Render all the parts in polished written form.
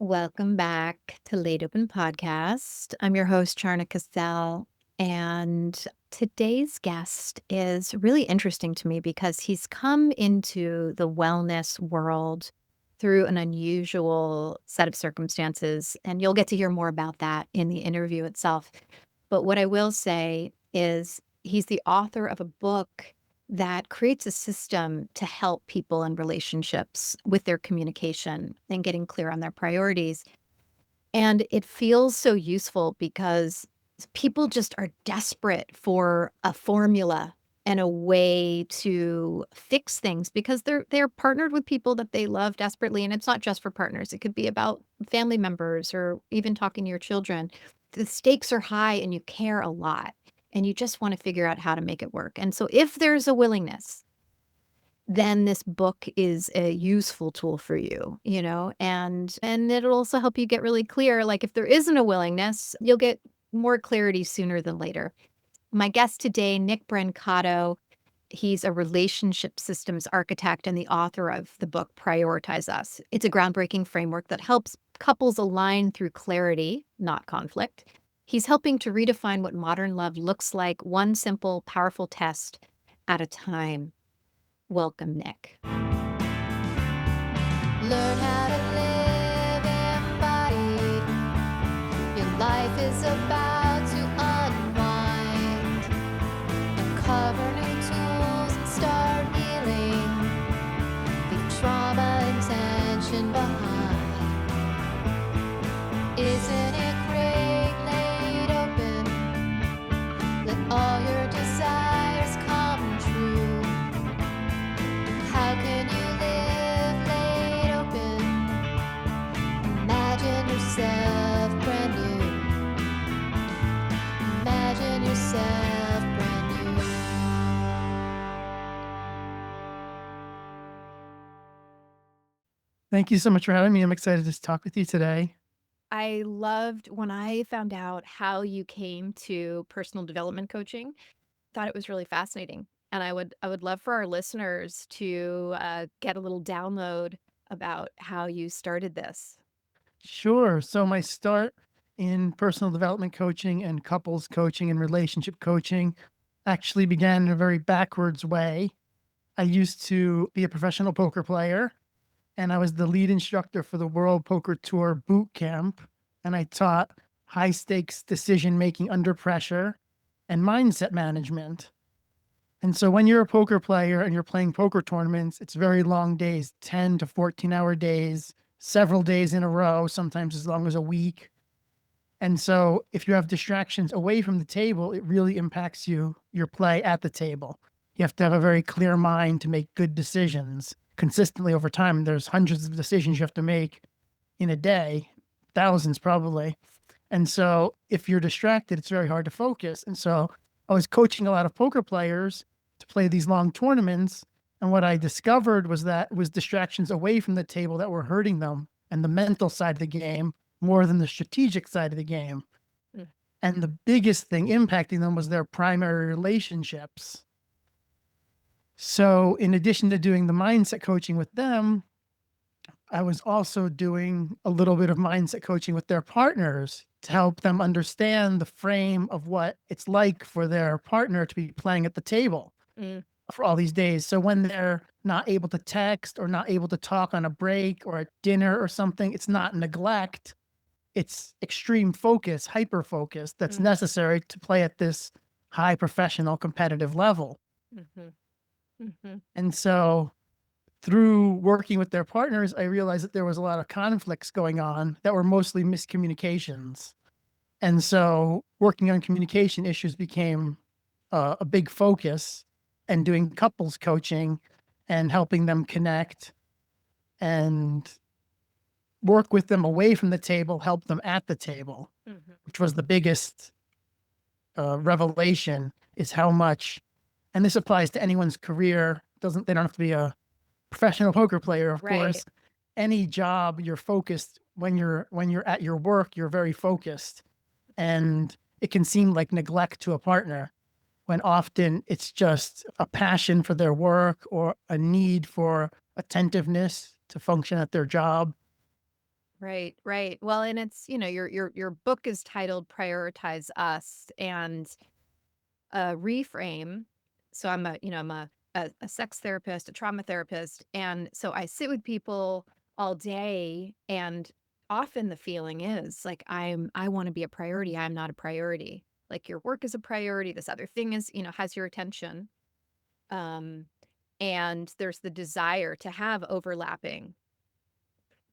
Welcome back to Late Open Podcast. I'm your host, Charna Cassell, and today's guest is really interesting to me because he's come into the wellness world through an unusual set of circumstances, and you'll get to hear more about that in the interview itself. But what I will say is he's the author of a book that creates a system to help people in relationships with their communication and getting clear on their priorities. And it feels so useful because people just are desperate for a formula and a way to fix things because they're partnered with people that they love desperately. And it's not just for partners. It could be about family members or even talking to your children. The stakes are high and you care a lot and you just want to figure out how to make it work. And so if there's a willingness, then this book is a useful tool for you, and it'll also help you get really clear. Like if there isn't a willingness, you'll get more clarity sooner than later. My guest today, Nick Brancato, he's a relationship systems architect and the author of the book Prioritize Us. It's a groundbreaking framework that helps couples align through clarity, not conflict. He's helping to redefine what modern love looks like, one simple, powerful test at a time. Welcome, Nick. Learn how to live embodied. Your life is about to unwind. Uncover new tools and start healing. Leave trauma and tension behind. Isn't it great laid open? Let all your desires come true. How can you live laid open? Imagine yourself brand new. Imagine yourself brand new. Thank you so much for having me. I'm excited to talk with you today. I loved when I found out how you came to personal development coaching. Thought it was really fascinating. And I would love for our listeners to get a little download about how you started this. Sure. So my start in personal development coaching and couples coaching and relationship coaching actually began in a very backwards way. I used to be a professional poker player, and I was the lead instructor for the World Poker Tour boot camp. And I taught high stakes decision making under pressure and mindset management. And so when you're a poker player and you're playing poker tournaments, it's very long days, 10 to 14-hour days, several days in a row, sometimes as long as a week. And so if you have distractions away from the table, it really impacts your play at the table. You have to have a very clear mind to make good decisions consistently over time. There's hundreds of decisions you have to make in a day, thousands probably. And so if you're distracted, it's very hard to focus. And so I was coaching a lot of poker players to play these long tournaments. And what I discovered was that it was distractions away from the table that were hurting them and the mental side of the game more than the strategic side of the game. Mm. And the biggest thing impacting them was their primary relationships. So in addition to doing the mindset coaching with them, I was also doing a little bit of mindset coaching with their partners to help them understand the frame of what it's like for their partner to be playing at the table for all these days. So when they're not able to text or not able to talk on a break or at dinner or something, it's not neglect. It's extreme focus, hyper focus that's necessary to play at this high professional competitive level. Mm-hmm. Mm-hmm. And so through working with their partners, I realized that there was a lot of conflicts going on that were mostly miscommunications. And so working on communication issues became a big focus, and doing couples coaching and helping them connect and work with them away from the table, help them at the table, which was the biggest revelation, is how much, and this applies to anyone's career. They don't have to be a professional poker player, of Right. course. Any job, you're focused. When you're at your work, you're very focused, and it can seem like neglect to a partner when often it's just a passion for their work or a need for attentiveness to function at their job. Right, right. Well, and it's, your book is titled Prioritize Us, and reframe. So I'm a sex therapist, a trauma therapist, and so I sit with people all day, and often the feeling is like I want to be a priority. I'm not a priority. Like your work is a priority. This other thing is, has your attention. Um, and there's the desire to have overlapping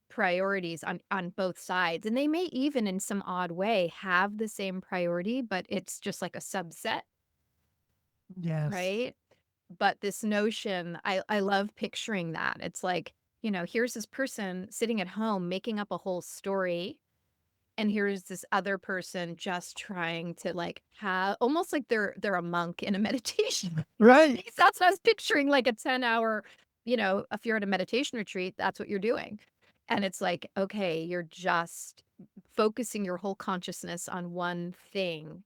priorities on both sides. And they may even in some odd way have the same priority, but it's just like a subset, Yes. right? But this notion, I love picturing that. It's like, here's this person sitting at home making up a whole story, and here's this other person just trying to like have almost like they're a monk in a meditation. Right. That's what I was picturing, like a 10-hour, if you're at a meditation retreat, that's what you're doing. And it's like, okay, you're just focusing your whole consciousness on one thing.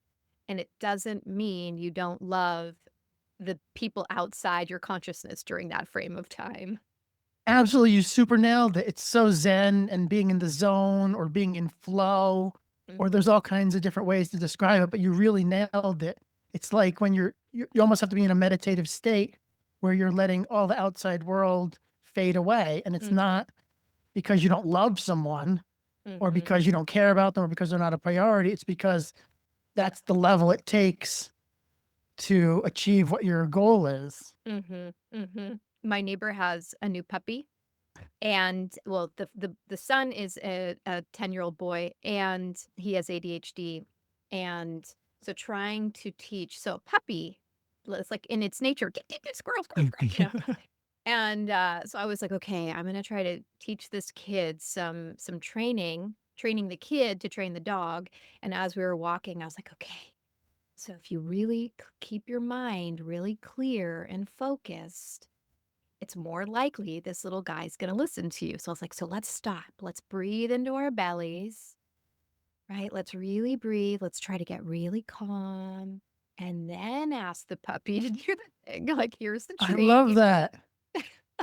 And it doesn't mean you don't love the people outside your consciousness during that frame of time. Absolutely, you super nailed it. It's so zen and being in the zone or being in flow, or Mhm, there's all kinds of different ways to describe it, but you really nailed it. It's like when you almost have to be in a meditative state where you're letting all the outside world fade away, and it's mhm, not because you don't love someone or mhm, because you don't care about them or because they're not a priority. It's because that's the level it takes to achieve what your goal is. mhm, mhm. My neighbor has a new puppy. And well, the son is a 10-year-old boy, and he has ADHD. And so trying to teach, so a puppy, it's like in its nature, get, squirrel, squirrel, squirrel. And so I was like, okay, I'm gonna try to teach this kid some training the kid to train the dog. And as we were walking, I was like, okay, so if you really keep your mind really clear and focused, it's more likely this little guy's gonna listen to you. So I was like, so let's stop. Let's breathe into our bellies, right? Let's really breathe. Let's try to get really calm. And then ask the puppy to do the thing. Like, here's the I treat. love that.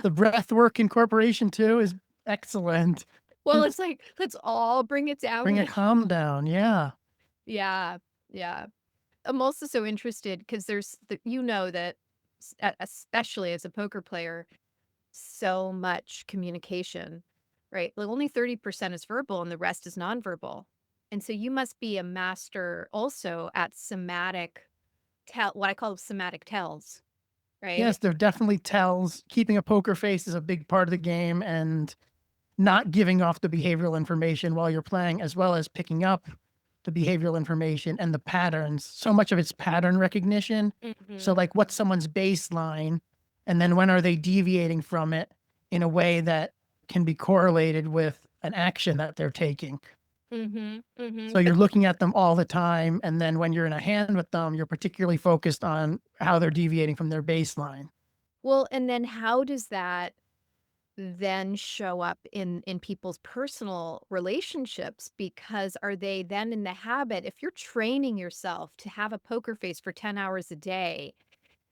The breath work incorporation too is excellent. Well, It's it's like, let's all bring it down. bring a calm down. Yeah. Yeah. Yeah. I'm also so interested because that, especially as a poker player, so much communication, right? Like only 30% is verbal and the rest is nonverbal. And so you must be a master also at what I call somatic tells, right? Yes, there definitely tells. Keeping a poker face is a big part of the game and not giving off the behavioral information while you're playing, as well as picking up the behavioral information and the patterns. So much of it's pattern recognition. So, Mhm. like, what's someone's baseline? And then when are they deviating from it in a way that can be correlated with an action that they're taking? Mhm. So Mhm. you're looking at them all the time. And then when you're in a hand with them, you're particularly focused on how they're deviating from their baseline. Well, and then how does that then show up in people's personal relationships? Because are they then in the habit, if you're training yourself to have a poker face for 10 hours a day,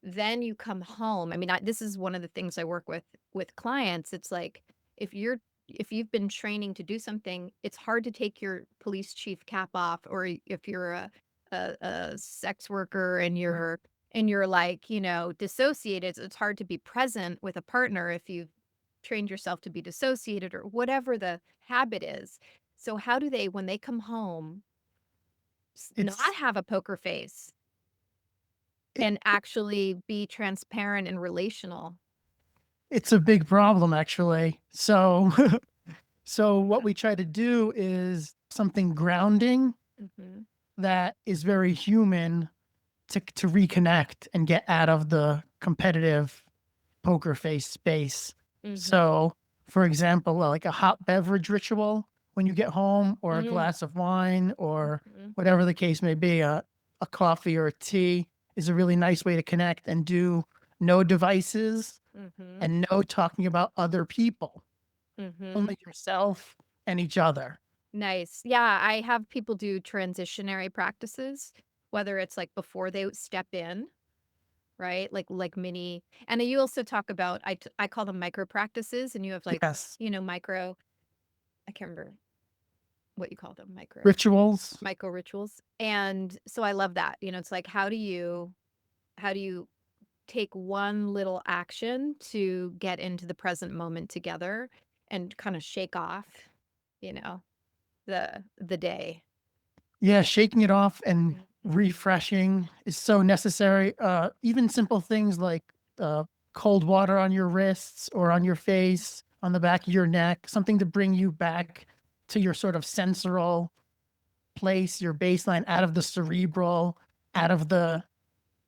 then you come home. I mean, this is one of the things I work with clients. It's like if you've been training to do something, it's hard to take your police chief cap off, or if you're a sex worker and you're like, dissociated, it's hard to be present with a partner if you've trained yourself to be dissociated or whatever the habit is. So how do they, when they come home, not It's, have a poker face it, and actually be transparent and relational? it's a big problem, actually. So, so what we try to do is something grounding Mhm, that is very human to reconnect and get out of the competitive poker face space. mhm, So, for example, like a hot beverage ritual when you get home, or a mm, glass of wine, or mhm, whatever the case may be, a coffee or a tea is a really nice way to connect and do no devices mhm, and no talking about other people, mhm. only yourself and each other. Nice. Yeah, I have people do transitionary practices, whether it's like before they step in, right? Like mini, and you also talk about, I call them micro practices, and you have like, Yes. micro, I can't remember. what you call them, Rituals. micro rituals. And so I love that. It's like, how do you take one little action to get into the present moment together and kind of shake off, you know, the day. Yeah, shaking it off and refreshing is so necessary. Even simple things like cold water on your wrists or on your face, on the back of your neck, something to bring you back to your sort of sensorial place, your baseline, out of the cerebral, out of the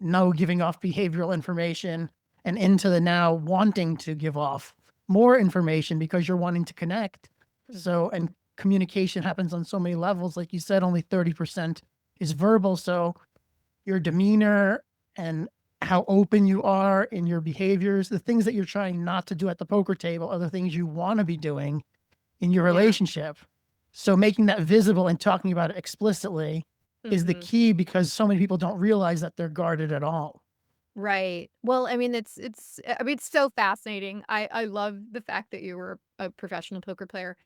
no giving off behavioral information, and into the now wanting to give off more information because you're wanting to connect. So, and communication happens on so many levels. Like you said, only 30% is verbal. So, your demeanor and how open you are in your behaviors, the things that you're trying not to do at the poker table are the things you want to be doing in your Yeah. relationship. So, making that visible and talking about it explicitly is the Mhm. key, because so many people don't realize that they're guarded at all. Right. Well, I mean, it's so fascinating. I love the fact that you were a professional poker player.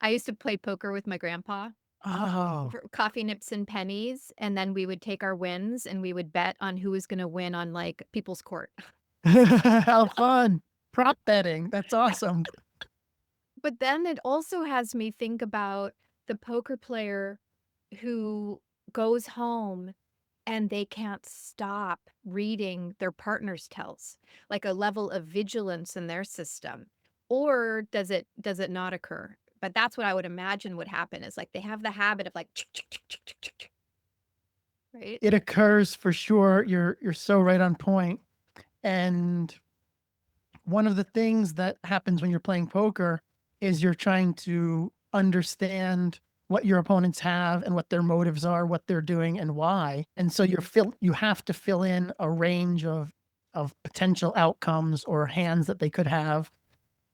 I used to play poker with my grandpa Oh, for coffee nips and pennies, and then we would take our wins and we would bet on who was going to win on like people's court. how fun. Prop betting. That's awesome. But then it also has me think about the poker player who goes home and they can't stop reading their partner's tells, like a level of vigilance in their system. Or does it not occur? But that's what I would imagine would happen is like they have the habit of like right? It occurs for sure. You're so right on point. And one of the things that happens when you're playing poker is you're trying to understand what your opponents have and what their motives are, what they're doing and why. And so you have to fill in a range of potential outcomes or hands that they could have.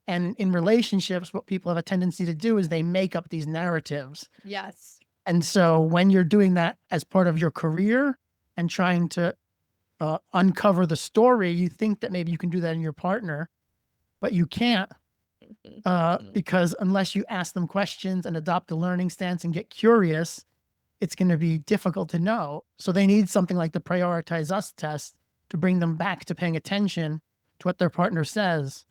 And in relationships, what people have a tendency to do is they make up these narratives. Yes. And so when you're doing that as part of your career and trying to uncover the story, you think that maybe you can do that in your partner, but you can't, because unless you ask them questions and adopt a learning stance and get curious, it's going to be difficult to know. So they need something like the prioritize us test to bring them back to paying attention to what their partner says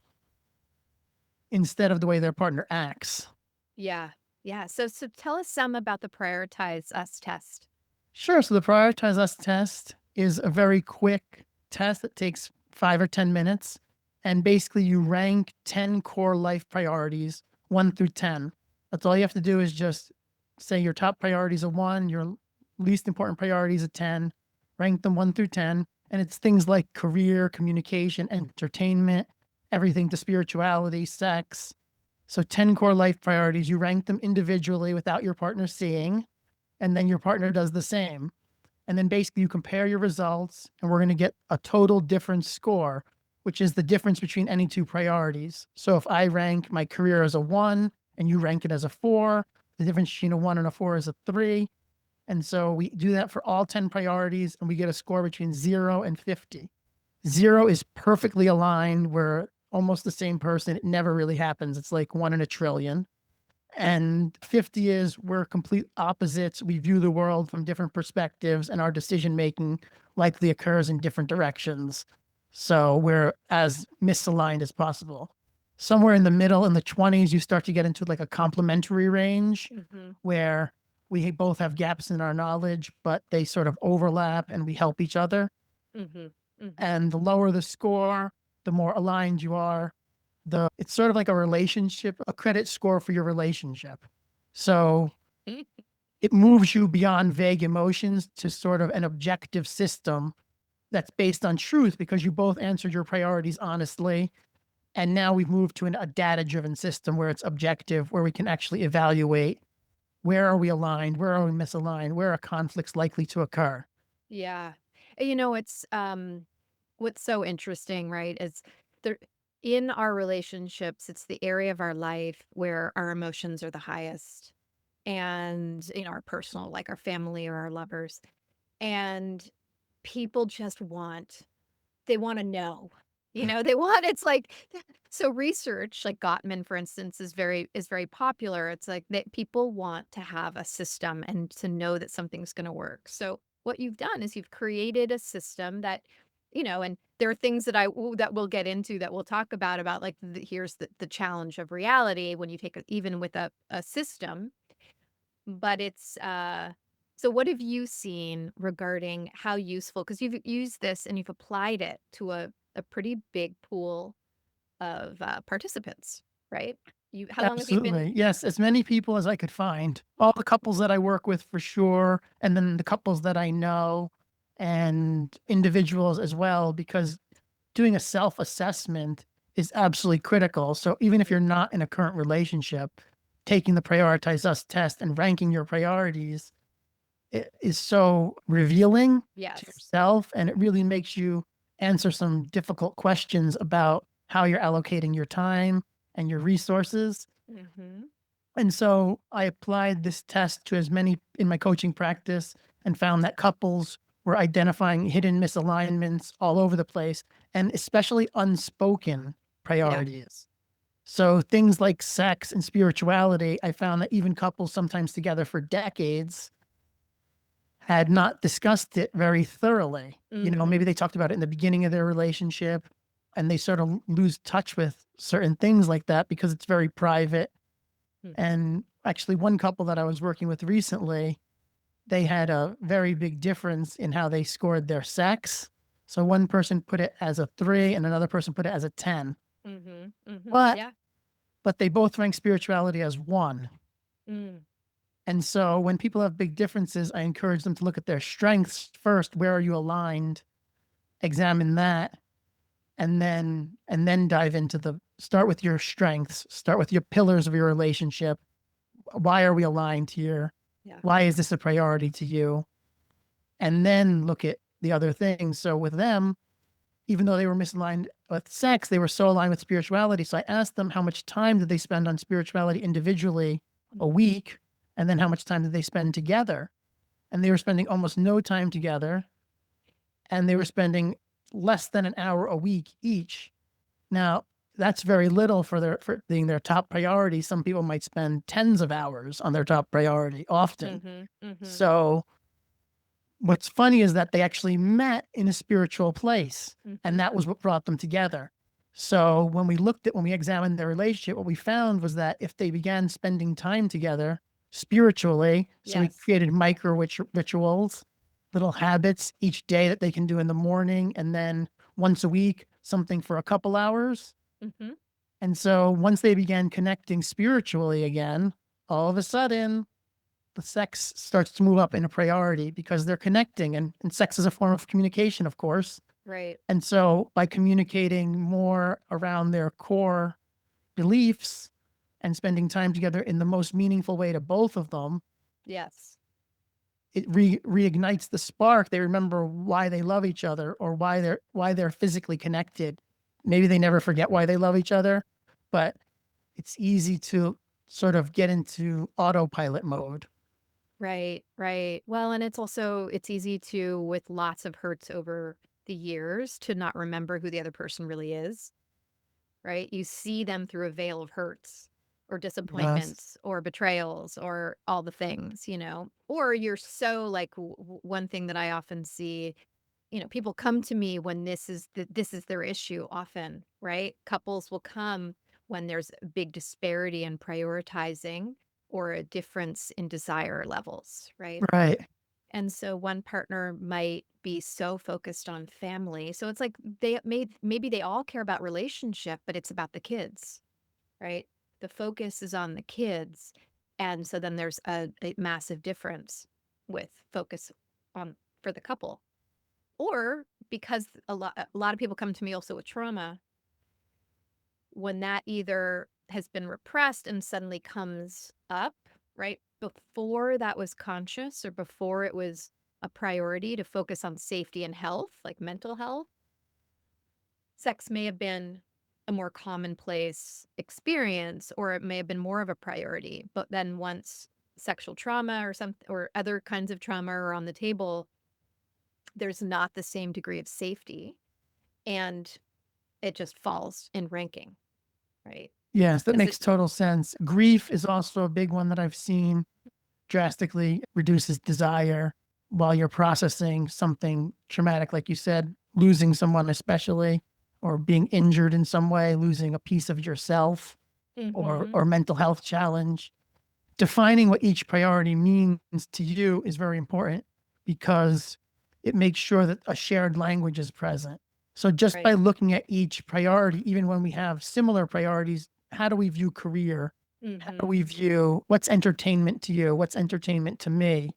instead of the way their partner acts. Yeah. Yeah. So tell us some about the prioritize us test. Sure. So the prioritize us test is a very quick test that takes 5 or 10 minutes. And basically, you rank 10 core life priorities, 1 through 10. That's all you have to do is just say your top priorities are 1, your least important priorities are 10, rank them 1 through 10. And it's things like career, communication, entertainment, everything to spirituality, sex. So 10 core life priorities, you rank them individually without your partner seeing, and then your partner does the same. And then basically you compare your results, and we're going to get a total difference score, which is the difference between any two priorities. So if I rank my career as a 1 and you rank it as a 4, the difference between a 1 and a 4 is a 3. And so we do that for all 10 priorities, and we get a score between 0 and 50. 0 is perfectly aligned. We're almost the same person. It never really happens. It's like 1 in a trillion. And 50 is we're complete opposites. We view the world from different perspectives, and our decision making likely occurs in different directions. So we're as misaligned as possible. Somewhere in the middle, in the 20s, you start to get into like a complementary range Mm-hmm. where we both have gaps in our knowledge, but they sort of overlap and we help each other. Mm-hmm. Mm-hmm. And the lower the score, the more aligned you are. It's sort of like a relationship, a credit score for your relationship. So it moves you beyond vague emotions to sort of an objective system that's based on truth, because you both answered your priorities honestly. And now we've moved to a data driven system where it's objective, where we can actually evaluate where are we aligned, where are we misaligned, where are conflicts likely to occur. Yeah. It's what's so interesting, right? Is there in our relationships, it's the area of our life where our emotions are the highest. And, our personal, like our family or our lovers. And people just they want to know. They want it's like so research, like Gottman, for instance, is very popular. It's like that people want to have a system and to know that something's gonna work. So what you've done is you've created a system and there are things that we'll get into that we'll talk about like here's the challenge of reality when you take even with a system, but so what have you seen regarding how useful, because you've used this and you've applied it to a pretty big pool of participants, right? How long have you been? Absolutely. Yes, as many people as I could find. All the couples that I work with for sure, and then the couples that I know and individuals as well, because doing a self-assessment is absolutely critical. So even if you're not in a current relationship, taking the Prioritize Us test and ranking your priorities is so revealing to Yes. yourself, and it really makes you answer some difficult questions about how you're allocating your time and your resources. Mm-hmm. And so I applied this test to as many in my coaching practice and found that couples were identifying hidden misalignments all over the place, and especially unspoken Yeah. priorities. So things like sex and spirituality, I found that even couples sometimes together for decades had not discussed it very thoroughly. Mm-hmm. Maybe they talked about it in the beginning of their relationship and they sort of lose touch with certain things like that because it's very private. And actually, one couple that I was working with recently, they had a very big difference in how they scored their sex. So one person put it as a 3 and another person put it as a 10. Mm-hmm. Mm-hmm. But Yeah. but they both rank spirituality as 1. Mm. And so when people have big differences, I encourage them to look at their strengths first. Where are you aligned? Examine that, and then dive into the start with your strengths, start with your pillars of your relationship. Why are we aligned here? Yeah. Why is this a priority to you? And then look at the other things. So with them, even though they were misaligned with sex, they were so aligned with spirituality. So I asked them how much time did they spend on spirituality individually a week, and then how much time did they spend together? And they were spending almost no time together, and they were spending less than an hour a week each. Now, that's very little for being their top priority. Some people might spend tens of hours on their top priority often. Mm-hmm. Mm-hmm. So what's funny is that they actually met in a spiritual place, Mm-hmm. and that was what brought them together. So when we examined their relationship, what we found was that if they began spending time together spiritually, so we Yes. created micro rituals, little habits each day that they can do in the morning, and then once a week, something for a couple hours. Mm-hmm. And so once they began connecting spiritually again, all of a sudden the sex starts to move up in a priority because they're connecting, and sex is a form of communication, of course. Right. And so by communicating more around their core beliefs and spending time together in the most meaningful way to both of them, Yes. it reignites the spark. They remember why they love each other, or why they're physically connected. Maybe they never forget why they love each other, but it's easy to sort of get into autopilot mode. Right, right. Well, and it's easy to, with lots of hurts over the years, to not remember who the other person really is, right? You see them through a veil of hurts or Yes. disappointments or betrayals or all the things. Or you're so like one thing that I often see, people come to me when this is their issue often, right? Couples will come when there's a big disparity in prioritizing or a difference in desire levels, right? Right. And so one partner might be so focused on family. So it's like maybe they all care about relationship, but it's about the kids, right? The focus is on the kids. And so then there's a massive difference with focus on for the couple. Or because a lot of people come to me also with trauma, when that either has been repressed and suddenly comes up, right? Before that was conscious or before it was a priority to focus on safety and health, like mental health, sex may have been a more commonplace experience, or it may have been more of a priority. But then once sexual trauma or other kinds of trauma are on the table, there's not the same degree of safety. And it just falls in ranking, right? Yes, that Because it makes total sense. Grief is also a big one that I've seen drastically reduces desire while you're processing something traumatic, like you said, losing someone, especially, or being injured in some way, losing a piece of yourself Mhm. or mental health challenge. Defining what each priority means to you is very important because it makes sure that a shared language is present. So just by Right. looking at each priority, even when we have similar priorities, how do we view career? How do Mhm. we view what's entertainment to you? What's entertainment to me?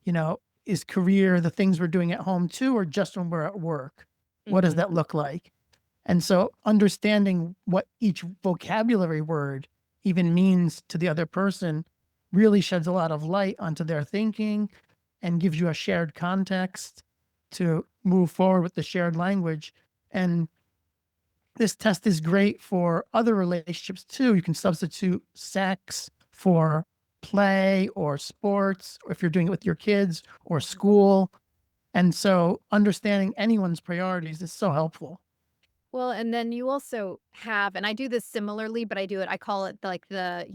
You know, is career the things we're doing at home too, or just when we're at work? What does Mhm. that look like? And so understanding what each vocabulary word even means to the other person really sheds a lot of light onto their thinking and gives you a shared context to move forward with the shared language. And this test is great for other relationships too. You can substitute sex for play or sports, or if you're doing it with your kids or Mhm. school. And so understanding anyone's priorities is so helpful. Well, and then you also have, and I do this similarly, but I call it like a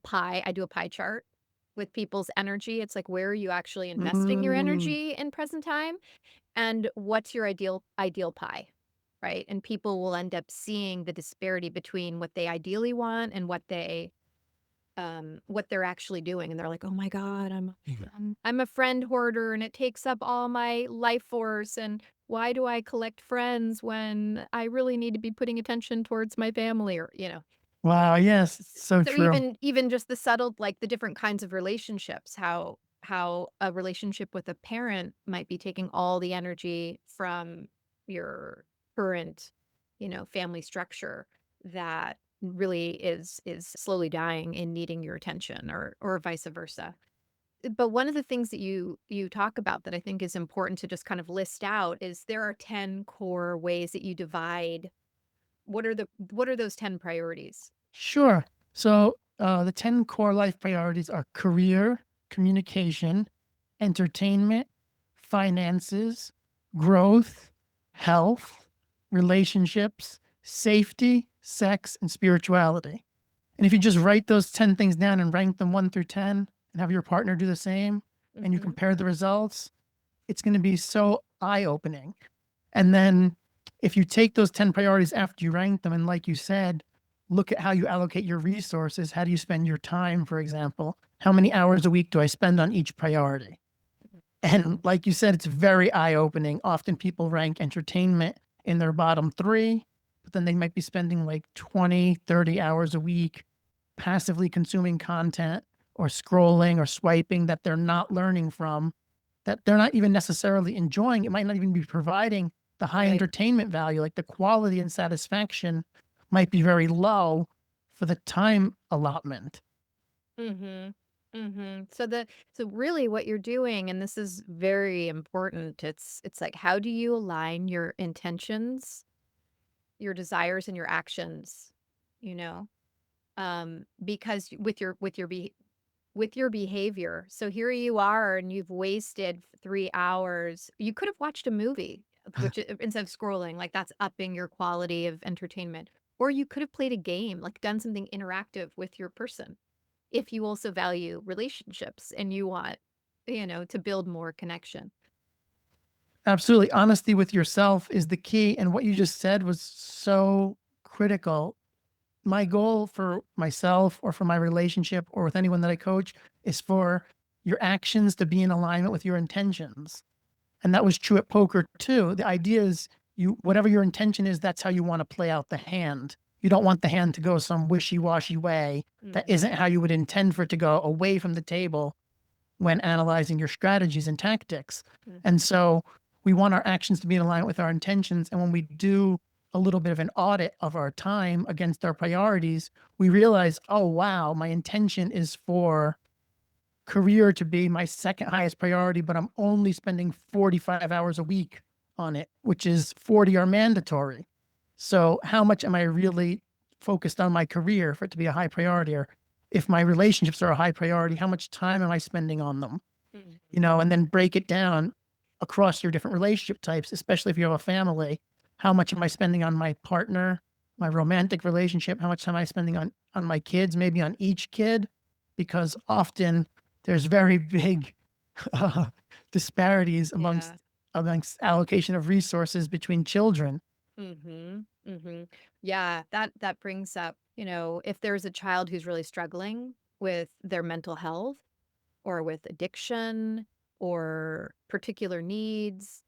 pie. I do a pie chart with people's energy. It's like, where are you actually investing your Mm, energy in present time? And what's your ideal pie, right? And people will end up seeing the disparity between what they ideally want and what they're actually doing, and they're like, "Oh my god, I'm a friend hoarder, and it takes up all my life force, and why do I collect friends when I really need to be putting attention towards my family?" Or, wow. Yes. It's so so true. even just the subtle, like, the different kinds of relationships, how a relationship with a parent might be taking all the energy from your current, family structure that really is slowly dying and needing your attention, or vice versa. But one of the things that you talk about that I think is important to just kind of list out is there are 10 core ways that you divide. What are those 10 priorities? Sure. So the 10 core life priorities are career, communication, entertainment, finances, growth, health, relationships, safety, sex, and spirituality. And if you just write those 10 things down and rank them 1 through 10 and have your partner do the same and you Mhm. compare the results, it's going to be so eye opening. And then if you take those 10 priorities after you rank them, and like you said, look at how you allocate your resources. How do you spend your time, for example? How many hours a week do I spend on each priority? And like you said, it's very eye opening. Often people rank entertainment in their bottom three, but then they might be spending like 20, 30 hours a week passively consuming content or scrolling or swiping that they're not learning from, that they're not even necessarily enjoying. It might not even be providing the high Right. entertainment value, like the quality and satisfaction might be very low for the time allotment. Mhm. Mhm. So really what you're doing, and this is very important, it's like, how do you align your intentions, your desires, and your actions, you know? Because with your behavior. So here you are and you've wasted 3 hours. You could have watched a movie, instead of scrolling, like that's upping your quality of entertainment. Or you could have played a game, like done something interactive with your person. If you also value relationships and you want, to build more connection. Absolutely. Honesty with yourself is the key. And what you just said was so critical. My goal for myself or for my relationship or with anyone that I coach is for your actions to be in alignment with your intentions. And that was true at poker too. The idea is you, whatever your intention is, that's how you want to play out the hand. You don't want the hand to go some wishy-washy way that Mhm. isn't how you would intend for it to go away from the table when analyzing your strategies and tactics. And Mhm. so we want our actions to be in alignment with our intentions. And when we do a little bit of an audit of our time against our priorities, we realize, oh, wow, my intention is for career to be my second highest priority, but I'm only spending 45 hours a week on it, which is 40 are mandatory. So how much am I really focused on my career for it to be a high priority? Or if my relationships are a high priority, how much time am I spending on them? Mhm. And then break it down across your different relationship types, especially if you have a family. how much am I spending on my partner, my romantic relationship? How much am I spending on my kids, maybe on each kid? Because often there's very big uh, disparities Yeah. amongst allocation of resources between children. Mhm. Mhm. Yeah, that brings up, if there's a child who's really struggling with their mental health or with addiction or particular needs,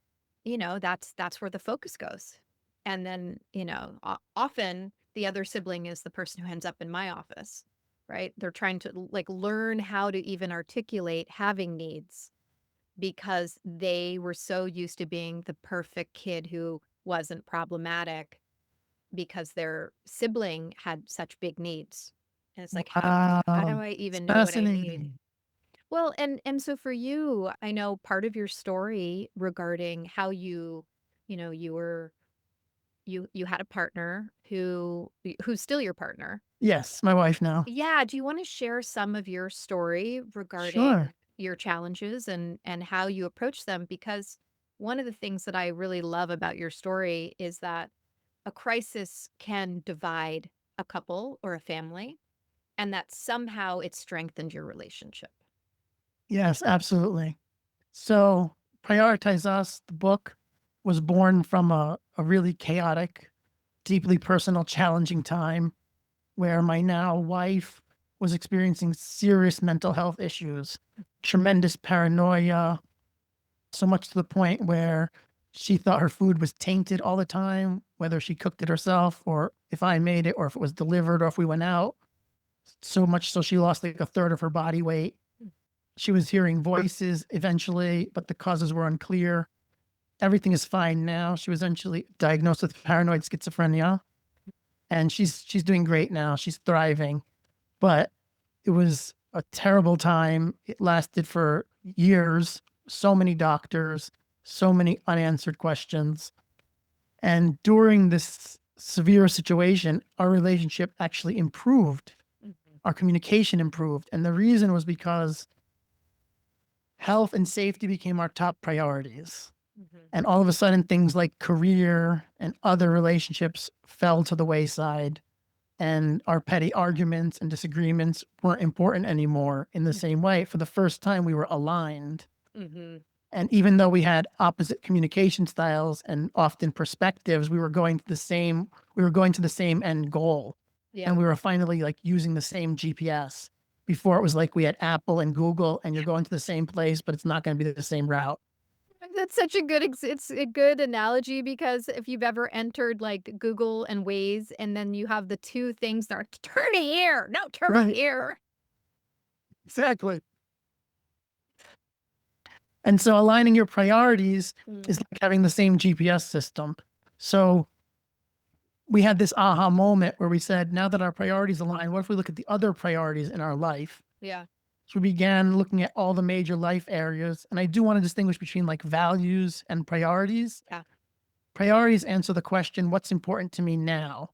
that's where the focus goes. And then, often the other sibling is the person who ends up in my office, right? They're trying to like learn how to even articulate having needs because they were so used to being the perfect kid who wasn't problematic because their sibling had such big needs. And it's like, how do Wow, I it's even know what I need? fascinating. Well, and so for you, I know part of your story regarding how you were you had a partner who's still your partner. Yes, my wife now. Yeah, do you want to share some of your story Sure. regarding your challenges and how you approach them? Because one of the things that I really love about your story is that a crisis can divide a couple or a family, and that somehow it strengthened your relationship. Yes, absolutely. So, Prioritize Us, the book, was born from a really chaotic, deeply personal, challenging time where my now wife was experiencing serious mental health issues, tremendous paranoia, so much to the point where she thought her food was tainted all the time, whether she cooked it herself or if I made it or if it was delivered or if we went out. So much so she lost like a third of her body weight. She was hearing voices eventually, but the causes were unclear. Everything is fine now. She was eventually diagnosed with paranoid schizophrenia, and she's doing great now. She's thriving, but it was a terrible time. It lasted for years. So many doctors, so many unanswered questions. And during this severe situation, our relationship actually improved. Mhm, Our communication improved. And the reason was because health and safety became our top priorities. mhm, And all of a sudden, things like career and other relationships fell to the wayside. And our petty arguments and disagreements weren't important anymore in the same way. For the first time, we were aligned. mhm. And even though we had opposite communication styles and often perspectives, we were going to the same end goal. Yeah. And we were finally like using the same GPS. Before it was like we had Apple and Google and you're going to the same place, but it's not going to be the same route. That's such a good it's a good analogy because if you've ever entered, like, Google and Waze, and then you have the 2 things that are, "Turn here, no, turn Right. here." Exactly. And so aligning your priorities is Mm, like having the same GPS system. So we had this aha moment where we said, now that our priorities align, what if we look at the other priorities in our life? yeah, So we began looking at all the major life areas. And I do want to distinguish between like values and priorities. yeah, Priorities answer the question, what's important to me now?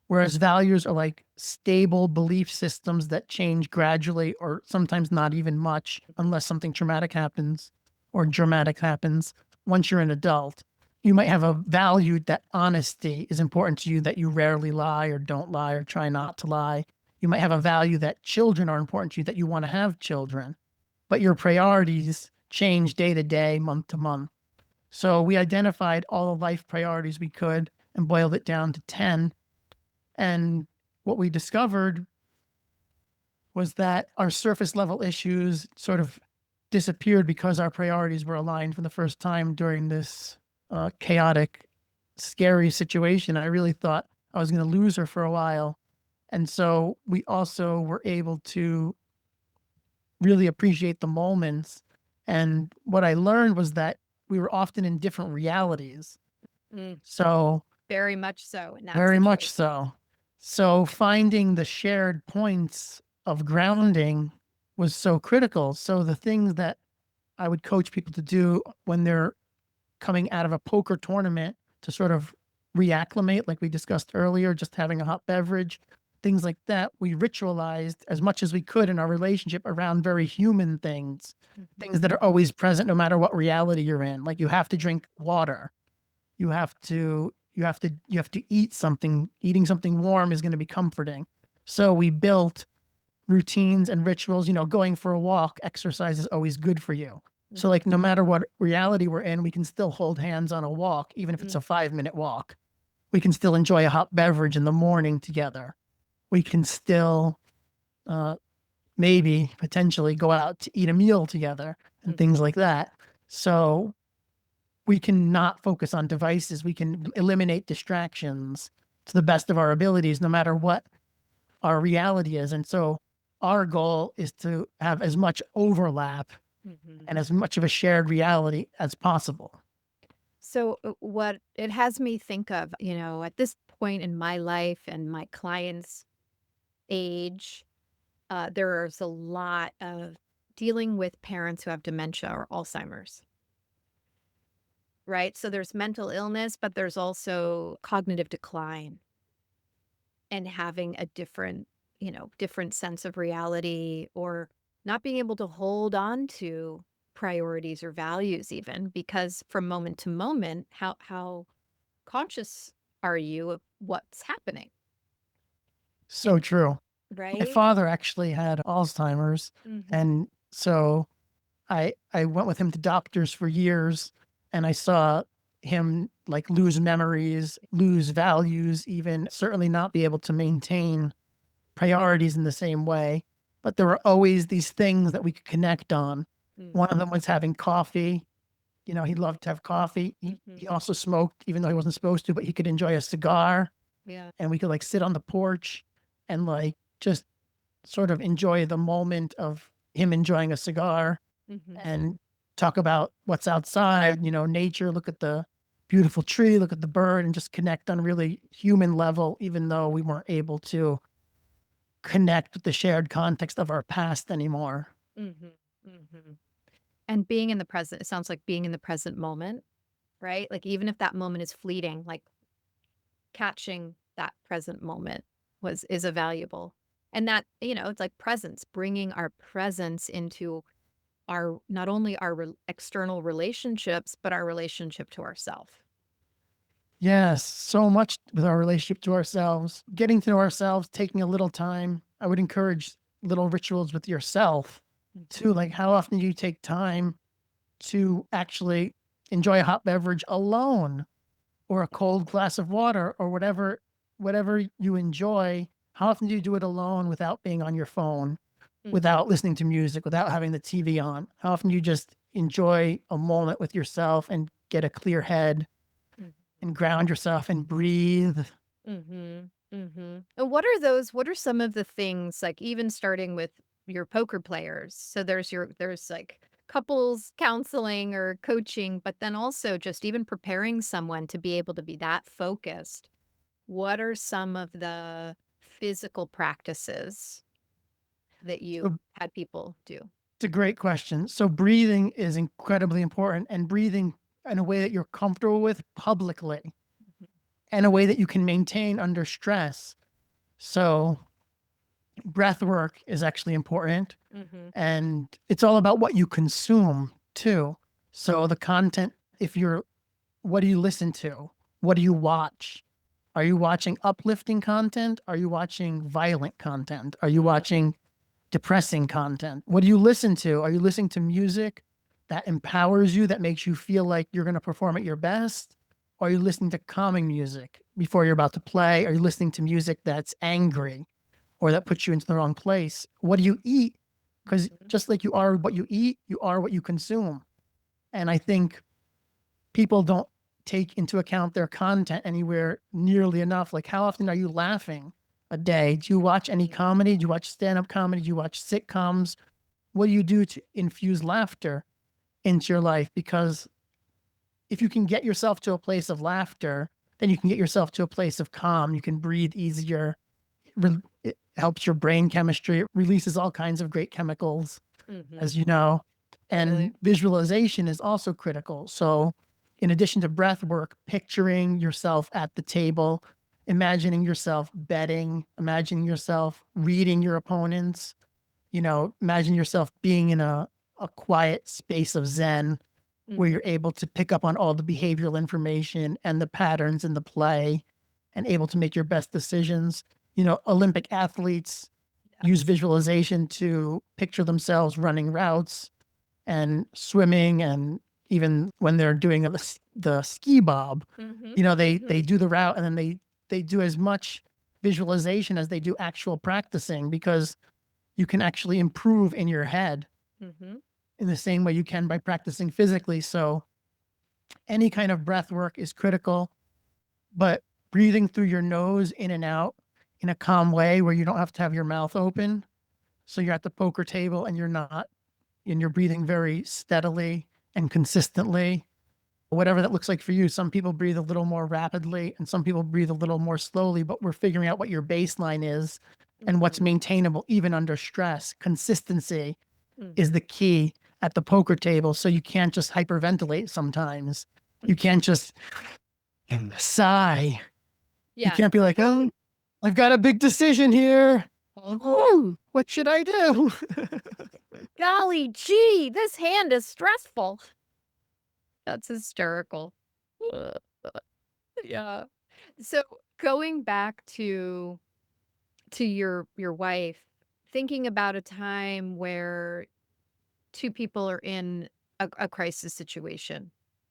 Whereas values are like stable belief systems that change gradually or sometimes not even much unless something traumatic happens or dramatic happens once you're an adult. You might have a value that honesty is important to you, that you rarely lie or don't lie or try not to lie. You might have a value that children are important to you, that you want to have children, but your priorities change day to day, month to month. So we identified all the life priorities we could and boiled it down to 10. And what we discovered was that our surface level issues sort of disappeared because our priorities were aligned for the first time during this chaotic, scary situation. I really thought I was going to lose her for a while. And so we also were able to really appreciate the moments. And what I learned was that we were often in different realities. mm, So very much so in that very much situation. so. So finding the shared points of grounding was so critical. So the things that I would coach people to do when they're coming out of a poker tournament to sort of reacclimate, like we discussed earlier, just having a hot beverage, things like that, we ritualized as much as we could in our relationship around very human things, Mhm, things that are always present no matter what reality you're in. Like you have to drink water. You have to you have to eat something. Eating something warm is going to be comforting. So we built routines and rituals. Going for a walk, exercise is always good for you. So like no matter what reality we're in, we can still hold hands on a walk, even if it's a 5-minute walk. We can still enjoy a hot beverage in the morning together. We can still uh, maybe potentially go out to eat a meal together and things like that. So we can not focus on devices. We can eliminate distractions to the best of our abilities, no matter what our reality is. And so our goal is to have as much overlap and as much of a shared reality as possible. So, what it has me think of, at this point in my life and my clients' age, there's a lot of dealing with parents who have dementia or Alzheimer's, right? So, there's mental illness, but there's also cognitive decline and having a different sense of reality or not being able to hold on to priorities or values even because from moment to moment, how conscious are you of what's happening? So And true. My right? father actually had Alzheimer's. Mhm. And so I went with him to doctors for years, and I saw him like lose memories, lose values, even certainly not be able to maintain priorities in the same way. But there were always these things that we could connect on. Mm. One of them was having coffee. He loved to have coffee. He Mhm. also smoked, even though he wasn't supposed to, but he could enjoy a cigar, Yeah. and we could like sit on the porch and like just sort of enjoy the moment of him enjoying a cigar Mhm. and talk about what's outside, nature, look at the beautiful tree, look at the bird, and just connect on a really human level, even though we weren't able to connect with the shared context of our past anymore. Mhm. Mhm. And being in the present, it sounds like being in the present moment, right? Like even if that moment is fleeting, like catching that present moment is a valuable. And that, it's like presence, bringing our presence into our not only our external relationships, but our relationship to ourself. Yes, so much with our relationship to ourselves, getting to know ourselves, taking a little time. I would encourage little rituals with yourself too. Like, how often do you take time to actually enjoy a hot beverage alone or a cold glass of water or whatever you enjoy? How often do you do it alone without being on your phone, Mhm. without listening to music, without having the TV on? How often do you just enjoy a moment with yourself and get a clear head Mhm. and ground yourself and breathe? Mhm. Mhm. And what are some of the things, like, even starting with your poker players? So there's, like, couples counseling or coaching, but then also just even preparing someone to be able to be that focused. What are some of the physical practices that you So had people do? it's a great question. So breathing is incredibly important, and breathing in a way that you're comfortable with publicly, Mhm. and a way that you can maintain under stress. So breath work is actually important, Mhm. and it's all about what you consume too. So the content, if you're what do you listen to? What do you watch? Are you watching uplifting content? Are you watching violent content? Are you watching depressing content? What do you listen to? Are you listening to music that empowers you, that makes you feel like you're going to perform at your best? Or are you listening to calming music before you're about to play? Are you listening to music that's angry or that puts you into the wrong place? What do you eat? Because Mhm. just like you are what you eat, you are what you consume. And I think people don't take into account their content anywhere nearly enough. Like, how often are you laughing a day? Do you watch any Mhm. comedy? Do you watch stand up comedy? Do you watch sitcoms? What do you do to infuse laughter into your life? Because if you can get yourself to a place of laughter, then you can get yourself to a place of calm. You can breathe easier. It helps your brain chemistry. It releases all kinds of great chemicals, Mhm. as you know. Totally. And visualization is also critical. So, in addition to breath work, picturing yourself at the table, imagining yourself betting, imagining yourself reading your opponents, imagine yourself being in a quiet space of Zen where Mhm. you're able to pick up on all the behavioral information and the patterns in the play and able to make your best decisions. Olympic athletes use Yes. visualization to picture themselves running routes and swimming, and even when they're doing the ski bob, Mhm. they Mhm. do the route, and then they do as much visualization as they do actual practicing, because you can actually improve in your head Mhm. in the same way you can by practicing physically. So any kind of breath work is critical, but breathing through your nose in and out in a calm way where you don't have to have your mouth open. So you're at the poker table and you're breathing very steadily and consistently, whatever that looks like for you. Some people breathe a little more rapidly and some people breathe a little more slowly, but we're figuring out what your baseline is and what's Mhm. maintainable even under stress. Consistency is Mhm. the key at the poker table. So you can't just hyperventilate sometimes. You can't just sigh. You Yeah. can't be like, oh, I've got a big decision here. Oh, what should I do? Golly gee, this hand is stressful. That's hysterical. Ugh. Yeah. So going back to your wife, thinking about a time where two people are in a crisis situation.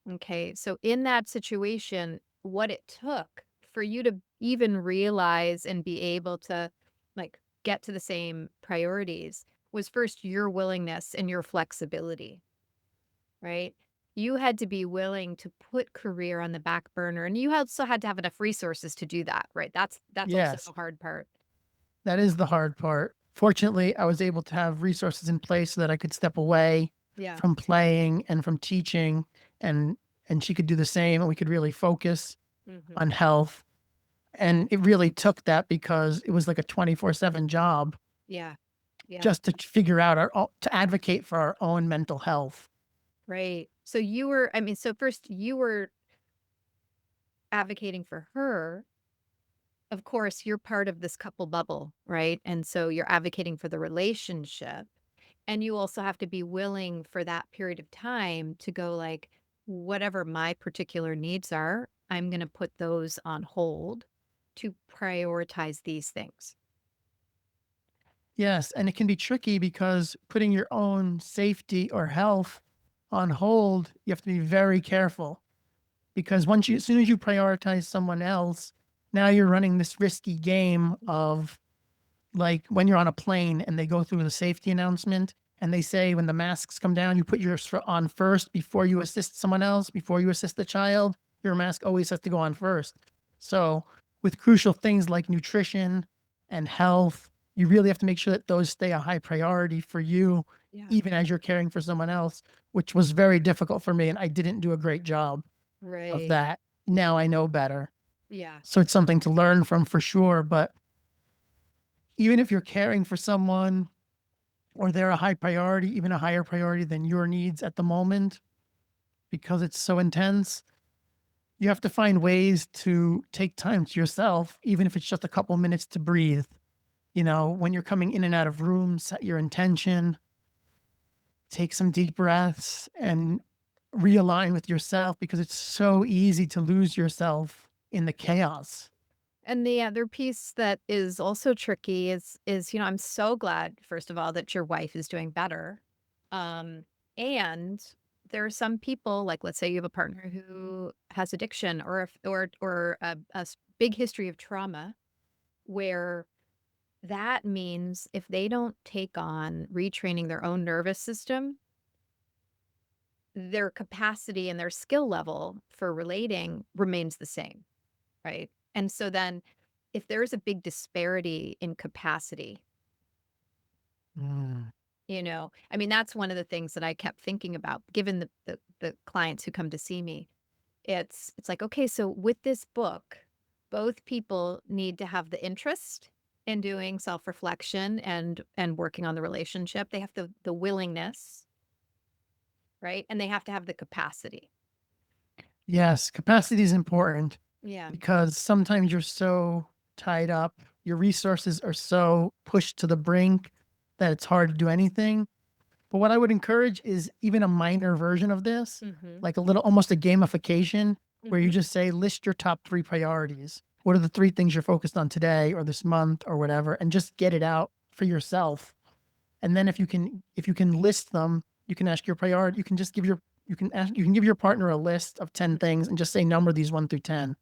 Okay. So in that situation, what it took for you to even realize and be able to like get to the same priorities was first your willingness and your flexibility, right? You had to be willing to put career on the back burner, and you also had to have enough resources to do that, right? That's also Yes, the hard part. that is the hard part. Fortunately, I was able to have resources in place so that I could step away Yeah. from playing and from teaching, and she could do the same, and we could really focus Mhm. on health. And it really took that, because it was like a 24/7 job Yeah. Yeah. just to figure out to advocate for our own mental health. Right. So you were, I mean, so first you were advocating for her. Of course, you're part of this couple bubble, right? And so you're advocating for the relationship. And you also have to be willing for that period of time to go like, whatever my particular needs are, I'm going to put those on hold to prioritize these things. Yes, and it can be tricky because putting your own safety or health on hold, you have to be very careful, because as soon as you prioritize someone else, now you're running this risky game of, like, when you're on a plane and they go through the safety announcement and they say when the masks come down, you put yours on first before you assist someone else, before you assist the child. Your mask always has to go on first. So, with crucial things like nutrition and health, you really have to make sure that those stay a high priority for you, Yeah. even as you're caring for someone else, which was very difficult for me. And I didn't do a great job of Right. that. Now I know better. Yeah. So, it's something to learn from for sure. But even if you're caring for someone, or they're a high priority, even a higher priority than your needs at the moment, because it's so intense, you have to find ways to take time to yourself, even if it's just a couple minutes to breathe. When you're coming in and out of rooms, set your intention, take some deep breaths, and realign with yourself, because it's so easy to lose yourself in the chaos. And the other piece that is also tricky is, I'm so glad, first of all, that your wife is doing better. Um, and there are some people, like let's say you have a partner who has addiction or or a big history of trauma, where that means if they don't take on retraining their own nervous system, their capacity and their skill level for relating remains the same, right? And so then if there's a big disparity in capacity, Mm. I mean, that's one of the things that I kept thinking about given the clients who come to see me. It's like, okay, so with this book, both people need to have the interest in doing self-reflection and working on the relationship. They have the willingness, right? And they have to have the capacity. Yes, capacity is important, Yeah. because sometimes you're so tied up, your resources are so pushed to the brink that it's hard to do anything. But what I would encourage is even a minor version of this, Mhm. like a little, almost a gamification, where you Mhm. just say, list your top 3 priorities. What are the 3 things you're focused on today or this month or whatever, and just get it out for yourself. And then if you can list them, you can ask your priority. You can just give your, you can give your partner a list of 10 things and just say, number these 1 through 10.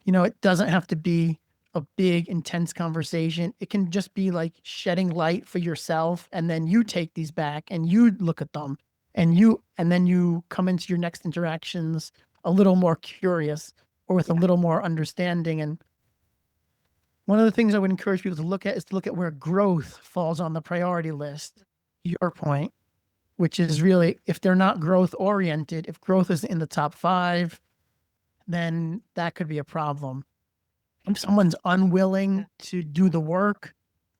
It doesn't have to be a big, intense conversation. It can just be like shedding light for yourself. And then you take these back and you look at them and then you come into your next interactions a little more curious or with a Yeah. little more understanding. And one of the things I would encourage people to look at is to look at where growth falls on the priority list. Your point, which is really if they're not growth oriented, if growth is in the top 5, then that could be a problem. If someone's Yeah. unwilling to do the work,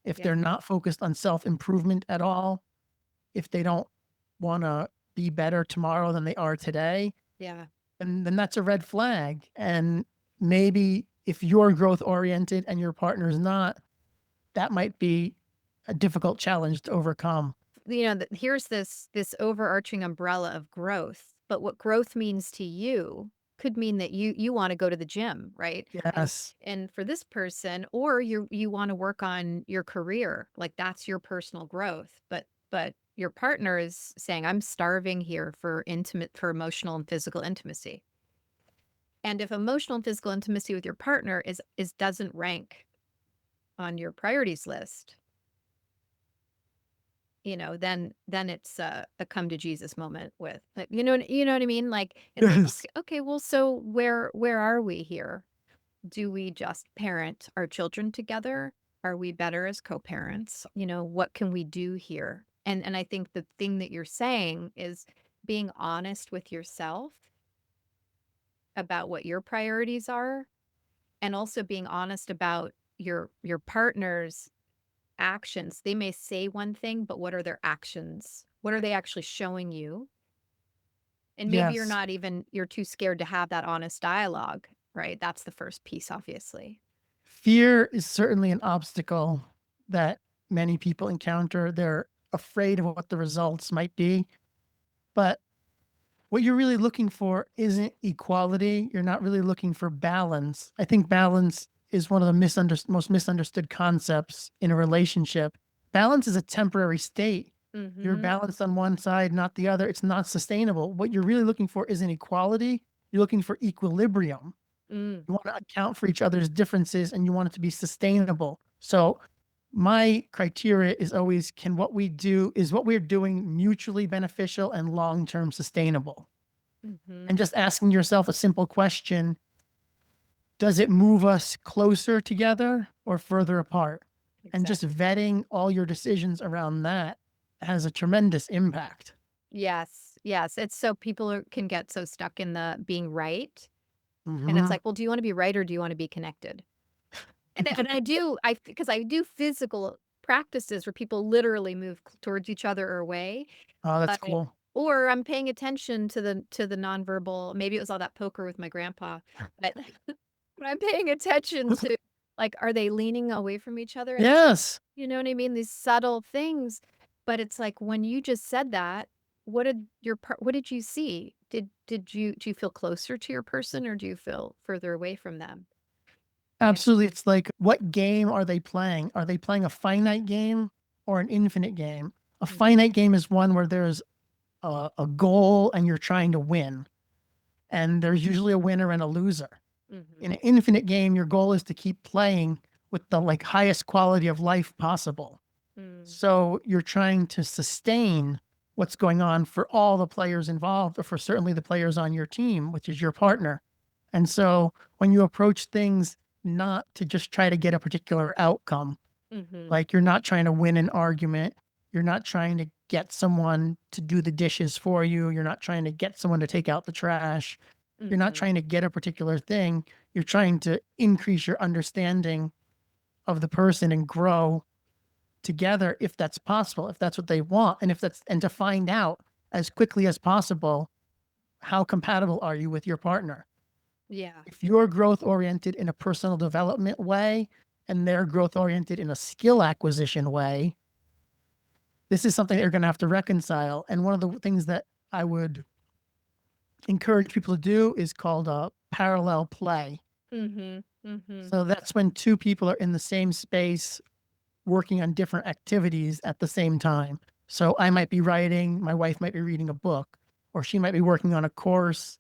if Yeah. they're not focused on self improvement at all, if they don't want to be better tomorrow than they are today, Yeah. and then that's a red flag. And maybe if you're growth oriented and your partner's not, that might be a difficult challenge to overcome. Here's this overarching umbrella of growth, but what growth means to you could mean that you want to go to the gym, right? And Yes. and for this person, or you want to work on your career, like that's your personal growth. But your partner is saying, I'm starving here for emotional and physical intimacy. And if emotional and physical intimacy with your partner is doesn't rank on your priorities list, then it's a come to Jesus moment with, like, you know what I mean? Like, it's like, Yes. okay, well, so where are we here? Do we just parent our children together? Are we better as co-parents? What can we do here? And I think the thing that you're saying is being honest with yourself about what your priorities are, and also being honest about your partner's actions. They may say one thing, but what are their actions? What are they actually showing you? And maybe Yes. you're too scared to have that honest dialogue, right? That's the first piece, obviously. Fear is certainly an obstacle that many people encounter. They're afraid of what the results might be. But what you're really looking for isn't equality. You're not really looking for balance. I think balance is one of the most misunderstood concepts in a relationship. Balance is a temporary state. You're Mhm. balanced on one side, not the other. It's not sustainable. What you're really looking for isn't equality. You're looking for equilibrium. Mm. You want to account for each other's differences and you want it to be sustainable. So my criteria is always, can what we do, is what we're doing mutually beneficial and long-term sustainable? Mhm. And just asking yourself a simple question, does it move us closer together or further apart? And just Exactly. vetting all your decisions around that has a tremendous impact. Yes. Yes. It's so can get so stuck in the being right. And it's Hmm. like, well, do you want to be right or do you want to be connected? And I do, because I do physical practices where people literally move towards each other or away. Oh, that's But cool. or I'm paying attention to the nonverbal. Maybe it was all that poker with my grandpa, but but I'm paying attention to, like, are they leaning away from each other? And Yes. you know what I mean? These subtle things. But it's like when you just said that, what did you see? Do you feel closer to your person or do you feel further away from them? And Absolutely. It's like, what game are they playing? Are they playing a finite game or an infinite game? A mm, finite game is one where there's a goal and you're trying to win. And there's usually a winner and a loser. In mhm, an infinite game, your goal is to keep playing with the like highest quality of life possible. mm, So you're trying to sustain what's going on for all the players involved, or for certainly the players on your team, which is your partner. And so when you approach things not to just try to get a particular outcome, mhm, like you're not trying to win an argument, you're not trying to get someone to do the dishes for you, you're not trying to get someone to take out the trash, you're not mhm. trying to get a particular thing, you're trying to increase your understanding of the person and grow together if that's possible, if that's what they want, and if that's and to find out as quickly as possible how compatible are you with your partner. Yeah. If you're growth oriented in a personal development way and they're growth oriented in a skill acquisition way, this is something they're going to have to reconcile. And one of the things that I would encourage people to do is called parallel play. Mhm. Mhm. So that's when two people are in the same space working on different activities at the same time. So I might be writing, my wife might be reading a book, or she might be working on a course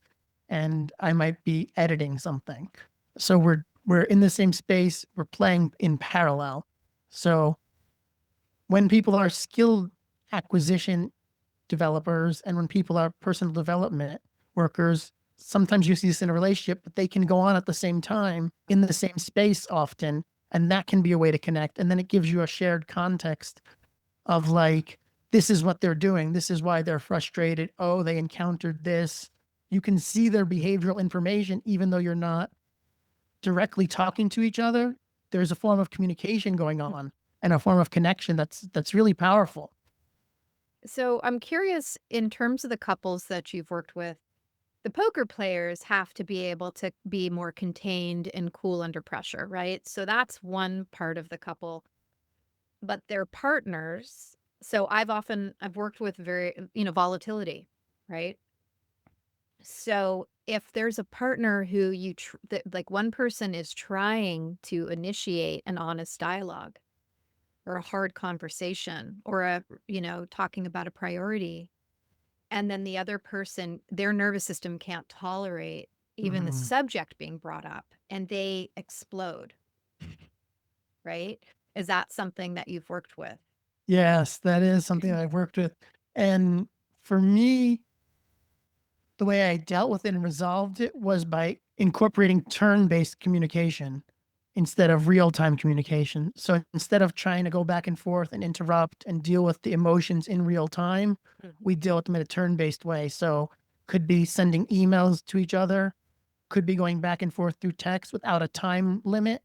and I might be editing something. So we're in the same space, we're playing in parallel. So when people are skill acquisition developers and when people are personal development workers, sometimes you see this in a relationship, but they can go on at the same time in the same space often. And that can be a way to connect. And then it gives you a shared context of like, this is what they're doing. This is why they're frustrated. Oh, they encountered this. You can see their behavioral information, even though you're not directly talking to each other. There's a form of communication going on and a form of connection that's really powerful. So I'm curious, in terms of the couples that you've worked with, the poker players have to be able to be more contained and cool under pressure, right? So that's one part of the couple. But their partners, so I've worked with very, volatility, right? So if there's a partner who like one person is trying to initiate an honest dialogue or a hard conversation or talking about a priority, and then the other person, their nervous system can't tolerate even the Mhm. subject being brought up and they explode, right? Is that something that you've worked with? Yes, that is something that I've worked with. And for me, the way I dealt with it and resolved it was by incorporating turn-based communication instead of real-time communication. So instead of trying to go back and forth and interrupt and deal with the emotions in real time, Mhm. we deal with them in a turn-based way. So could be sending emails to each other, could be going back and forth through text without a time limit.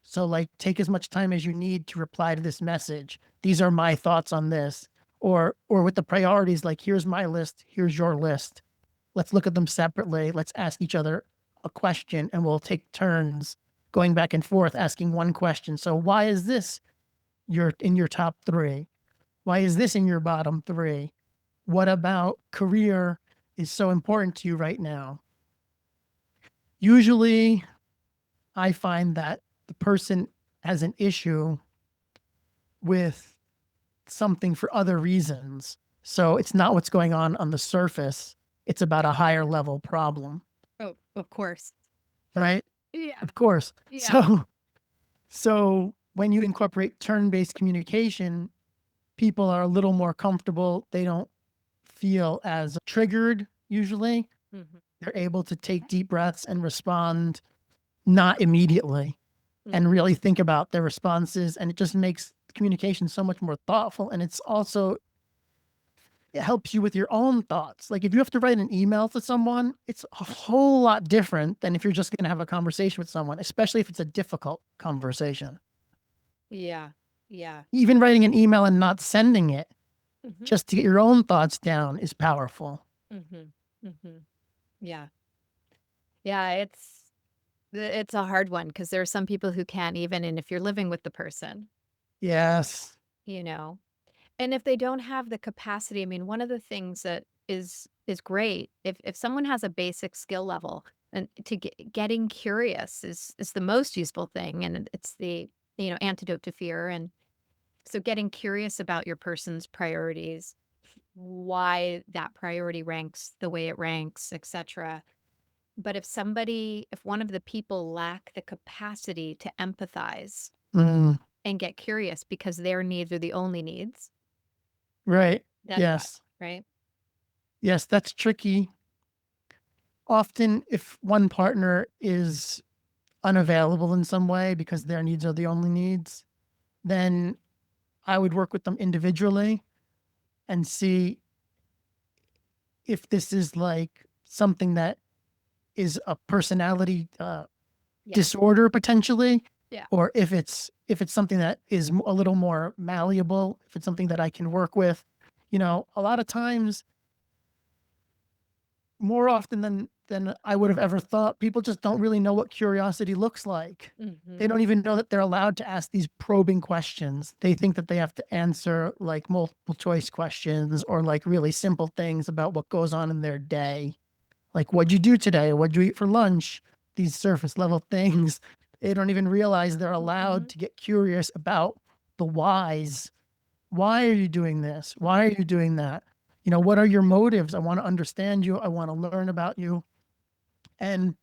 So like take as much time as you need to reply to this message. These are my thoughts on this. Or with the priorities, like here's my list, here's your list. Let's look at them separately. Let's ask each other a question and we'll take turns going back and forth asking one question. So why is this in your top three? Why is this in your bottom three? What about career is so important to you right now? Usually I find that the person has an issue with something for other reasons. So it's not what's going on the surface. It's about a higher level problem, Oh, of course. right? Yeah. Of course. Yeah. So when you incorporate turn-based communication, people are a little more comfortable. They don't feel as triggered usually. Mhm. They're able to take deep breaths and respond not immediately and Mhm. really think about their responses. And it just makes communication so much more thoughtful. And it helps you with your own thoughts. Like if you have to write an email to someone, it's a whole lot different than if you're just going to have a conversation with someone, especially if it's a difficult conversation. Yeah. Yeah. Even writing an email and not sending it Mhm. just to get your own thoughts down is powerful. Mhm. Mhm. Yeah. Yeah, it's a hard one because there are some people who can't even, and if you're living with the person, Yes. you know, and if they don't have the capacity, I mean, one of the things that is great if someone has a basic skill level and getting curious is the most useful thing, and it's the antidote to fear. And so getting curious about your person's priorities, why that priority ranks the way it ranks, etc. But if one of the people lack the capacity to empathize Mm, and get curious because their needs are the only needs, right. that's tough, Yes. right? Yes. That's tricky. Often, if one partner is unavailable in some way because their needs are the only needs, then I would work with them individually and see if this is like something that is a personality Yeah. disorder potentially, Yeah. or if it's something that is a little more malleable, if it's something that I can work with. A lot of times, more often than I would have ever thought. People just don't really know what curiosity looks like. They Mhm. don't even know that they're allowed to ask these probing questions. They think that they have to answer like multiple choice questions or like really simple things about what goes on in their day. Like, what'd you do today? What'd you eat for lunch? These surface level things. They don't even realize they're allowed Mhm. to get curious about the whys. Why are you doing this? Why are you doing that? What are your motives? I want to understand you. I want to learn about you. And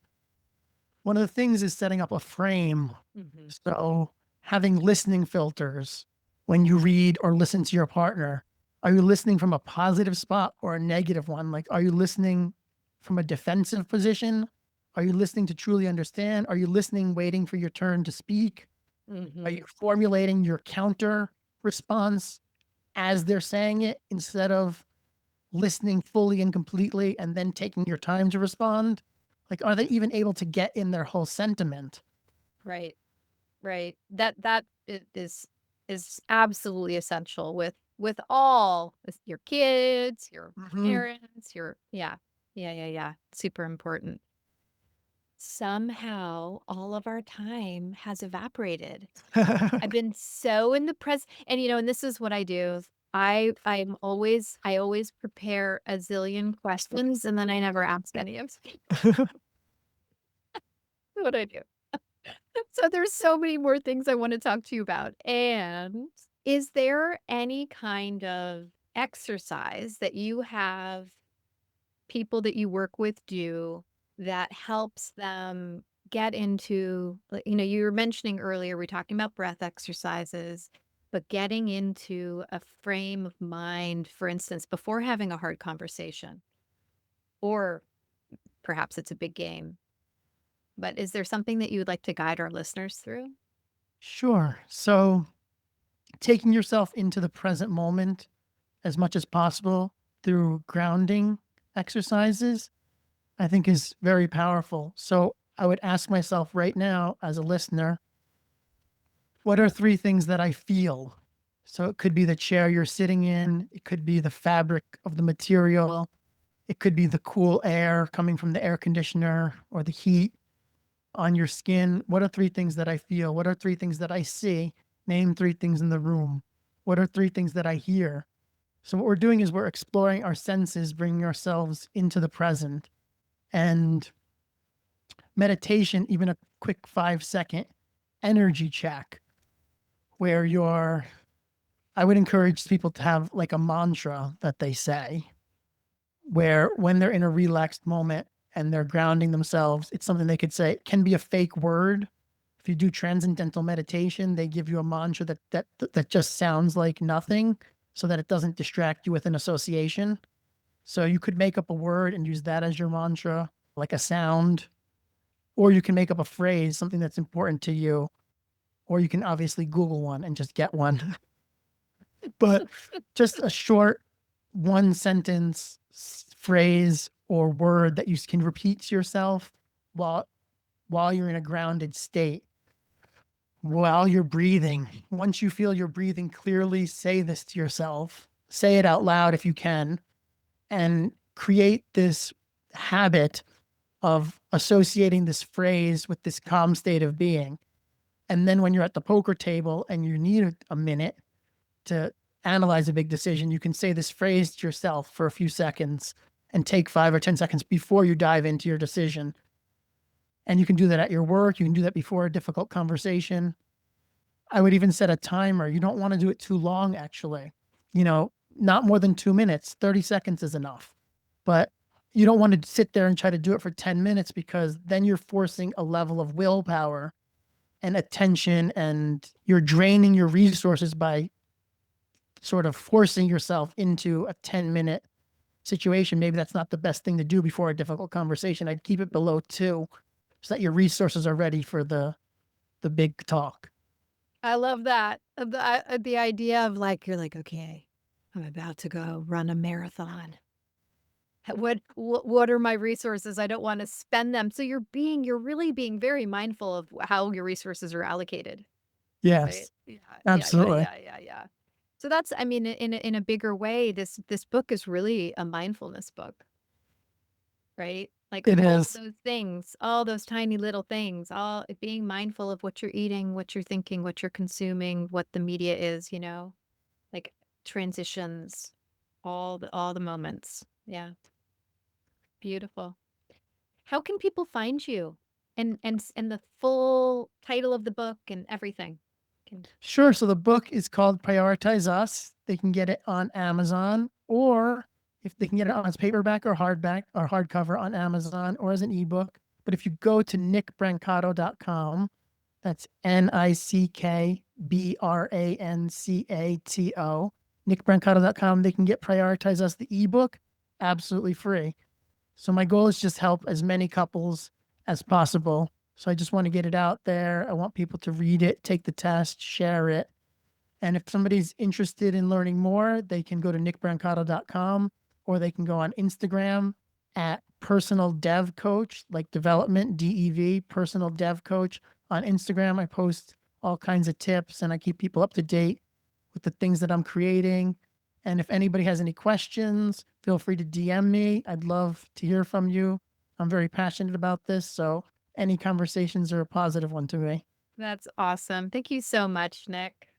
one of the things is setting up a frame. Mhm. So having listening filters when you read or listen to your partner. Are you listening from a positive spot or a negative one? Like, are you listening from a defensive position? Are you listening to truly understand? Are you listening, waiting for your turn to speak? Are you Mhm. formulating your counter response as they're saying it instead of listening fully and completely and then taking your time to respond? Like, are they even able to get in their whole sentiment? Right. Right. That is absolutely essential with all with your kids, your Mhm. parents, your yeah. Yeah, yeah, yeah. Super important. Somehow all of our time has evaporated. I've been so in the present, and and this is what I do. I always prepare a zillion questions and then I never ask any of them. What I do. So there's so many more things I want to talk to you about. And is there any kind of exercise that you have people that you work with do that helps them get into, you were mentioning earlier, we're talking about breath exercises, but getting into a frame of mind, for instance, before having a hard conversation, or perhaps it's a big game. But is there something that you would like to guide our listeners through? Sure. So taking yourself into the present moment as much as possible through grounding exercises, I think is very powerful. So I would ask myself right now as a listener, what are three things that I feel? So it could be the chair you're sitting in, it could be the fabric of the material, it could be the cool air coming from the air conditioner or the heat on your skin. What are three things that I feel? What are three things that I see? Name three things in the room. What are three things that I hear? So, what we're doing is we're exploring our senses, bringing ourselves into the present. And meditation, even a quick 5-second energy check where I would encourage people to have like a mantra that they say, where when they're in a relaxed moment and they're grounding themselves, it's something they could say. It can be a fake word. If you do transcendental meditation, they give you a mantra that just sounds like nothing so that it doesn't distract you with an association. So you could make up a word and use that as your mantra, like a sound, or you can make up a phrase, something that's important to you, or you can obviously Google one and just get one. But just a short one sentence phrase or word that you can repeat to yourself while you're in a grounded state, while you're breathing. Once you feel you're breathing clearly, say this to yourself. Say it out loud if you can, and create this habit of associating this phrase with this calm state of being. And then when you're at the poker table and you need a minute to analyze a big decision, you can say this phrase to yourself for a few seconds and take 5 or 10 seconds before you dive into your decision. And you can do that at your work. You can do that before a difficult conversation. I would even set a timer. You don't want to do it too long, actually. Not more than 2 minutes. 30 seconds is enough. But you don't want to sit there and try to do it for 10 minutes because then you're forcing a level of willpower and attention and you're draining your resources by sort of forcing yourself into a 10-minute situation. Maybe that's not the best thing to do before a difficult conversation. I'd keep it below 2 so that your resources are ready for the big talk. I love that. The idea of like, you're like, okay, I'm about to go run a marathon. What are my resources? I don't want to spend them. So you're really being very mindful of how your resources are allocated, right? Yes, Yeah, yeah, yeah, absolutely. yeah, yeah, yeah. So that's, I mean, in a bigger way, this book is really a mindfulness book, right? Like It all is. those things, all those tiny little things, all being mindful of what you're eating, what you're thinking, what you're consuming, what the media is, like transitions, all the moments. Yeah, beautiful. How can people find you? And the full title of the book and everything. Can Sure. So the book is called Prioritize Us. They can get it on Amazon, or if they can get it on as paperback or hardback or hardcover on Amazon or as an ebook. But if you go to nickbrancato.com, that's NickBrancato, nickbrancato.com, they can get Prioritize Us, the ebook, absolutely free. So my goal is just help as many couples as possible. So I just want to get it out there. I want people to read it, take the test, share it. And if somebody's interested in learning more, they can go to nickbrancato.com, or they can go on Instagram at personal dev coach, like development, DEV, personal dev coach. On Instagram, I post all kinds of tips and I keep people up to date with the things that I'm creating. And if anybody has any questions, feel free to DM me. I'd love to hear from you. I'm very passionate about this. So any conversations are a positive one to me. That's awesome. Thank you so much, Nick.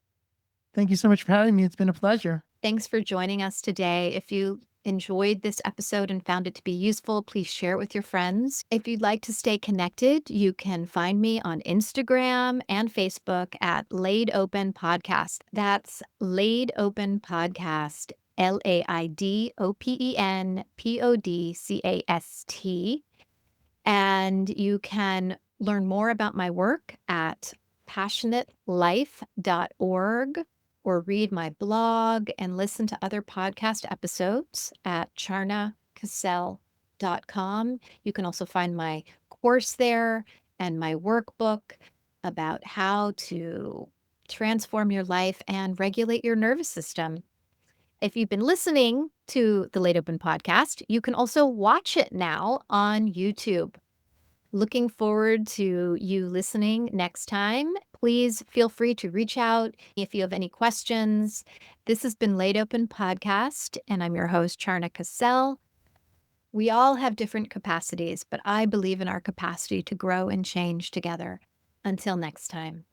Thank you so much for having me. It's been a pleasure. Thanks for joining us today. If you enjoyed this episode and found it to be useful, please share it with your friends. If you'd like to stay connected, you can find me on Instagram and Facebook at Laid Open Podcast. That's Laid Open Podcast, LAIDOPENPODCAST. And you can learn more about my work at passionatelife.org, or read my blog and listen to other podcast episodes at charnacassell.com. You can also find my course there and my workbook about how to transform your life and regulate your nervous system. If you've been listening to the Laid Open podcast, you can also watch it now on YouTube. Looking forward to you listening next time. Please feel free to reach out if you have any questions. This has been Laid Open Podcast, and I'm your host, Charna Cassell. We all have different capacities, but I believe in our capacity to grow and change together. Until next time.